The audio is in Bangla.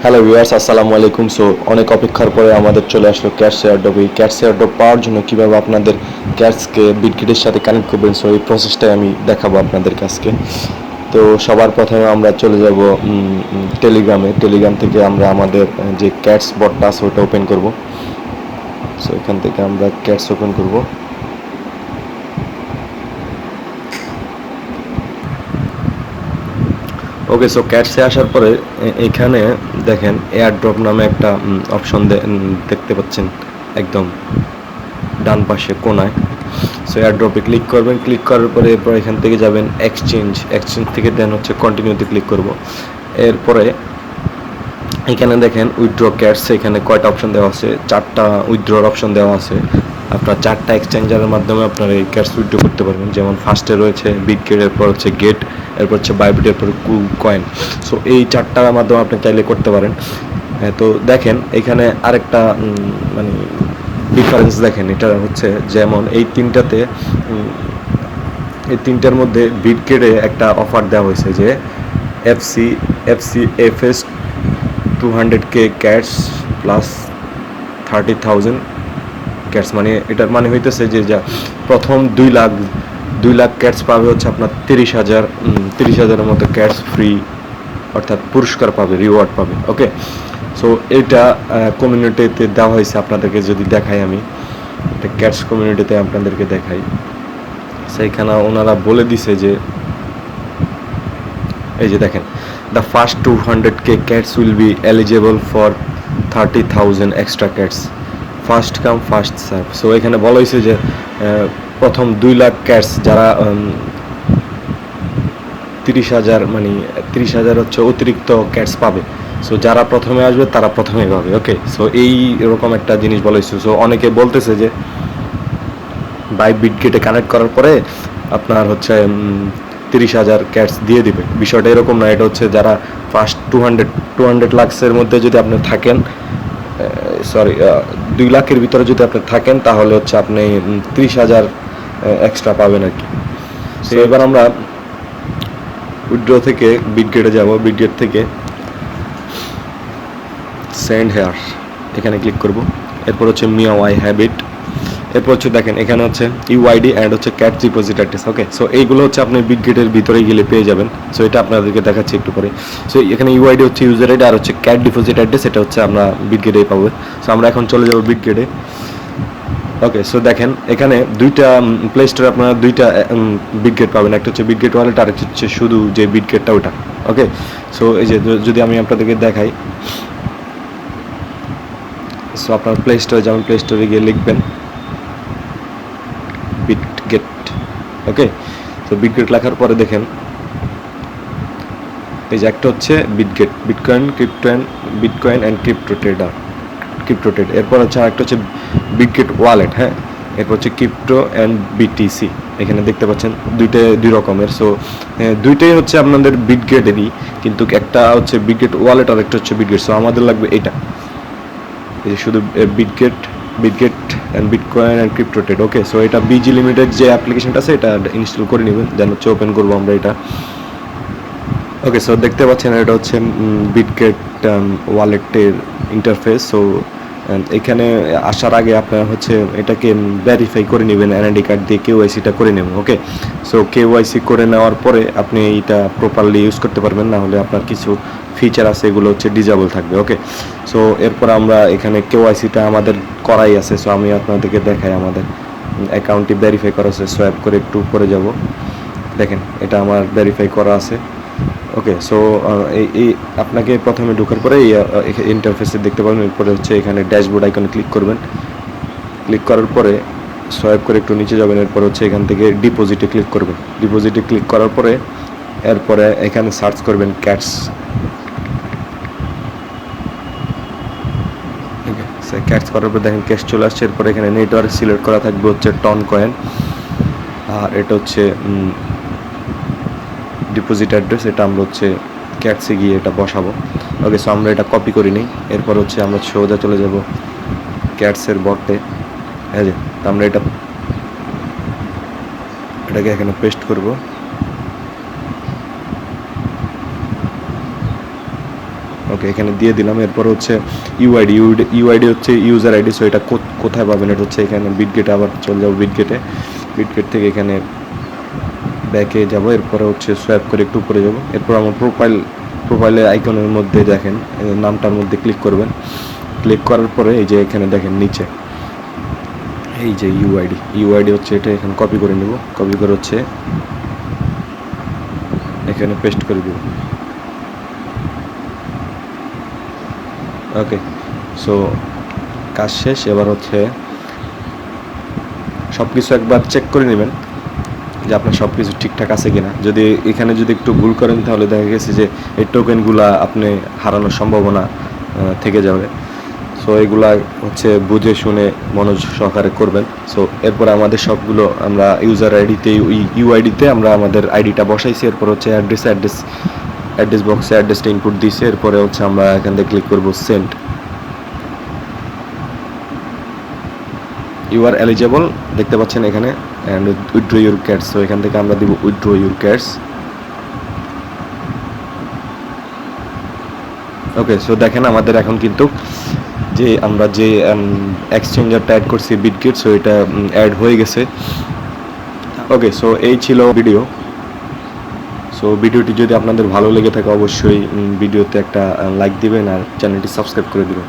হ্যালো ভিউয়ার্স, আসসালামু আলাইকুম। সো অনেক অপেক্ষার পরে আমাদের চলে আসলো ক্যাটস এয়ারড্রপ। এই ক্যাটস এয়ারড্রপ পাওয়ার জন্য কীভাবে আপনাদের ক্যাটসকে বিটকিটের সাথে কানেক্ট করবেন, সো এই প্রসেসটাই আমি দেখাবো আপনাদের কাছকে। তো সবার প্রথমে আমরা চলে যাব টেলিগ্রাম থেকে আমরা আমাদের যে ক্যাটস বটটা আছে ওটা ওপেন করব। সো এখান থেকে আমরা ক্যাটস ওপেন করব। ওকে, সো ক্যাটসে আসার পরে এখানে দেখেন এয়ারড্রপ নামে একটা অপশন দেখতে পাচ্ছেন একদম ডান পাশে কোনায়। সো এয়ারড্রপে ক্লিক করবেন, ক্লিক করার পরে এরপর এখান থেকে যাবেন এক্সচেঞ্জ থেকে দেন হচ্ছে কন্টিনিউতে ক্লিক করব। এরপরে এখানে দেখেন উইথড্র ক্যাটস, এখানে কয়টা অপশন দেওয়া আছে, 4টা উইথড্রর অপশন দেওয়া আছে। আপনার 4টা এক্সচেঞ্জারের মাধ্যমে আপনারা এই ক্যাটস উইথড্র করতে পারবেন। যেমন ফার্স্টে রয়েছে বিটগেট, এরপর হচ্ছে গেট, এরপর হচ্ছে বাইবিট, এরপর কয়েন। সো এই 4টার মাধ্যমে আপনি চাইলে করতে পারেন। তো দেখেন এখানে আরেকটা মানে ডিফারেন্স দেখেন, এটা হচ্ছে যেমন এই তিনটার মধ্যে বিটগেটে একটা অফার দেওয়া হয়েছে যে FS 200K cats plus 30,000 cats. মানে এটার মানে হইতেছে যে যা প্রথম 2 লাখ ক্যাটস পাবে হচ্ছে আপনার 30,000-এর মতো ক্যাটস ফ্রি, অর্থাৎ পুরস্কার পাবে, রিওয়ার্ড পাবে। ওকে, সো এটা কমিউনিটিতে দেওয়া হয়েছে। আপনাদেরকে যদি দেখাই, আমি এটা ক্যাটস কমিউনিটিতে আপনাদেরকে দেখাই। সেইখানে ওনারা বলে দিছে যে এই যে দেখেন, the first 200K cats will be eligible for 30,000 extra cats, first come first serve. So এখানে বলা হয়েছে যে প্রথম 2 লাখ ক্যাটস যারা 30,000 মানে 30,000 হচ্ছে অতিরিক্ত ক্যাটস পাবে। সো যারা প্রথমে আসবে তারা প্রথমেই পাবে। ওকে, সো এই এরকম একটা জিনিস বলা হয়েছে। সো অনেকে বলতেছে যে বাই বিটগেটে কানেক্ট করার পরে আপনার হচ্ছে 30,000 ক্যাটস দিয়ে দিবে। বিষয়টা এরকম না, এটা হচ্ছে যারা ফার্স্ট 200 লাখসের মধ্যে যদি আপনি থাকেন, 2 লাখের ভিতরে যদি আপনি থাকেন, তাহলে হচ্ছে আপনি 30,000 এক্সট্রা পাবেন আর কি। সো এবার আমরা উইথড্র থেকে বিটগেটে যাব। বিটগেট থেকে সেন্ড হেয়ার এখানে ক্লিক করব। এরপর হচ্ছে মিয়াও আই হ্যাবিট, এরপর হচ্ছে দেখেন এখানে হচ্ছে ইউআইডি অ্যান্ড হচ্ছে ক্যাট ডিপোজিট অ্যাড্রেস। ওকে, সো এইগুলো হচ্ছে আপনি বিটগেটের ভিতরে গেলে পেয়ে যাবেন। সো এটা আপনাদেরকে দেখাচ্ছি একটু পরে। সো এখানে ইউআইডি হচ্ছে ইউজার আইডি, আর হচ্ছে ক্যাট ডিপোজিট অ্যাড্রেস, এটা হচ্ছে আমরা বিটগেটেই পাবো। সো আমরা এখন চলে যাব বিটগেটে। ওকে, সো দেখেন এখানে দুইটা প্লে স্টোরে আপনারা দুইটা বিটগেট পাবেন, একটা হচ্ছে বিটগেট ওয়ালেট, আর একটা হচ্ছে শুধু যে বিটগেটটা ওটা। ওকে, সো এই যে যদি আমি আপনাদেরকে দেখাই, সো আপনার প্লে স্টোরে যেমন প্লে স্টোরে গিয়ে লিখবেন বিটগেট। ওকে, তো বিটগেট লেখার পরে দেখেন এই যে একটা হচ্ছে Bitget, bitcoin and crypto trade. এরপর হচ্ছে আরেকটা হচ্ছে বিটগেট ওয়ালেট। হ্যাঁ, এরপর হচ্ছে ক্রিপ্টো অ্যান্ড বিটিসি। এখানে দেখতে পাচ্ছেন দুই রকমের। সো দুইটাই হচ্ছে আপনাদের বিটগেটেরই, কিন্তু একটা হচ্ছে বিটগেট ওয়ালেট আর একটা হচ্ছে বিটগেট। সো আমাদের লাগবে এটা, এই যে শুধু Bitget and bitcoin and crypto trade. Okay, so এটা বিজি লিমিটেড যে অ্যাপ্লিকেশনটা আছে এটা ইনস্টল করে নেবেন, যেন হচ্ছে ওপেন করবো আমরা এটা। ওকে, সো দেখতে পাচ্ছেন এটা হচ্ছে বিটগেট ওয়ালেটের ইন্টারফেস। সো এখানে আসার আগে আপনার হচ্ছে এটাকে ভেরিফাই করে নেবেন এনআইডি কার্ড দিয়ে, কেওয়াইসিটা করে নেবেন। ওকে, সো কেওয়াইসি করে নেওয়ার পরে আপনি এইটা প্রপারলি ইউজ করতে পারবেন, না হলে আপনার কিছু ফিচার আছে এগুলো হচ্ছে ডিজেবল থাকবে। ওকে, সো এরপর আমরা এখানে কেওয়াইসিটা আমাদের করাই আছে। সো আমি আপনাদেরকে দেখাই, আমাদের অ্যাকাউন্টটি ভেরিফাই করা আছে। সোয়াইপ করে একটু উপরে যাব, দেখেন এটা আমার ভেরিফাই করা আছে। ওকে, সো এই আপনাকে প্রথমে ঢোকার পরে এই ইন্টারফেসে দেখতে পাবেন। এরপরে হচ্ছে এখানে ড্যাশবোর্ড আইকনে ক্লিক করবেন। ক্লিক করার পরে সোয়াইপ করে একটু নিচে যাবেন। এরপর হচ্ছে এখান থেকে ডিপোজিটে ক্লিক করবেন। ডিপোজিটে ক্লিক করার পরে এরপরে এখানে সার্চ করবেন ক্যাটস। ক্যাটস করার পর দেখেন ক্যাশ চলে আসছে। এরপর এখানে নেটওয়ার্ক সিলেক্ট করা থাকবে হচ্ছে টন কয়েন, আর এটা হচ্ছে ডিপোজিট অ্যাড্রেস। এটা আমরা হচ্ছে ক্যাটসে গিয়ে এটা বসাবো। ওকে, সো আমরা এটা কপি করে নিই। এরপর হচ্ছে আমরা সোজা চলে যাব ক্যাটসের বটে। হ্যাঁ, যে আমরা এটাকে এখানে পেস্ট করব। ওকে, এখানে দিয়ে দিলাম। এরপর হচ্ছে ইউআইডি। ইউআইডি হচ্ছে ইউজার আইডি। সো এটা কোথায় পাবেন? এটা হচ্ছে এখানে বিটগেটে, আবার চলে যাবো বিটগেটে। বিটগেট থেকে এখানে ব্যাকে যাব, এরপরে হচ্ছে সোয়াইপ করে একটু উপরে যাব। এরপর আমার প্রোফাইলের আইকনের মধ্যে দেখেন নামটার মধ্যে ক্লিক করবেন। ক্লিক করার পরে এই যে এখানে দেখেন নিচে এই যে ইউআইডি হচ্ছে এটা এখানে কপি করে নেব। কপি করে হচ্ছে এখানে পেস্ট করে দেব। ওকে, সো কাজ শেষ। এবার হচ্ছে সব কিছু একবার চেক করে নেবেন যে আপনার সব কিছু ঠিকঠাক আছে কিনা। যদি এখানে যদি একটু ভুল করেন তাহলে দেখা গেছে যে এই টোকেনগুলা আপনি হারানোর সম্ভাবনা থেকে যাবে। সো এগুলা হচ্ছে বুঝে শুনে মনোযোগ সহকারে করবেন। সো এরপর আমাদের সবগুলো আমরা ইউজার আইডিতে ইউআইডিতে আমরা আমাদের আইডিটা বসাইছি। এরপর হচ্ছে অ্যাড্রেস বক্সে অ্যাড্রেসটা ইনপুট দিয়েছি। এরপরে হচ্ছে আমরা এখান থেকে ক্লিক করবো সেন্ড। ইউ আর এলিজেবল দেখতে পাচ্ছেন এখানে, অ্যান্ড উইথড্র ইউর ক্যাটস। তো এখান থেকে আমরা দিব withdraw your cats. Okay, so দেখেন আমাদের এখন কিন্তু যে আমরা যে এক্সচেঞ্জারটা অ্যাড করছি বিটগেট, সো এটা অ্যাড হয়ে গেছে। ওকে, সো এই ছিল ভিডিও। সো ভিডিওটি যদি আপনাদের ভালো লেগে থাকে অবশ্যই ভিডিওতে একটা লাইক দিবেন আর চ্যানেলটি সাবস্ক্রাইব করে দিবেন।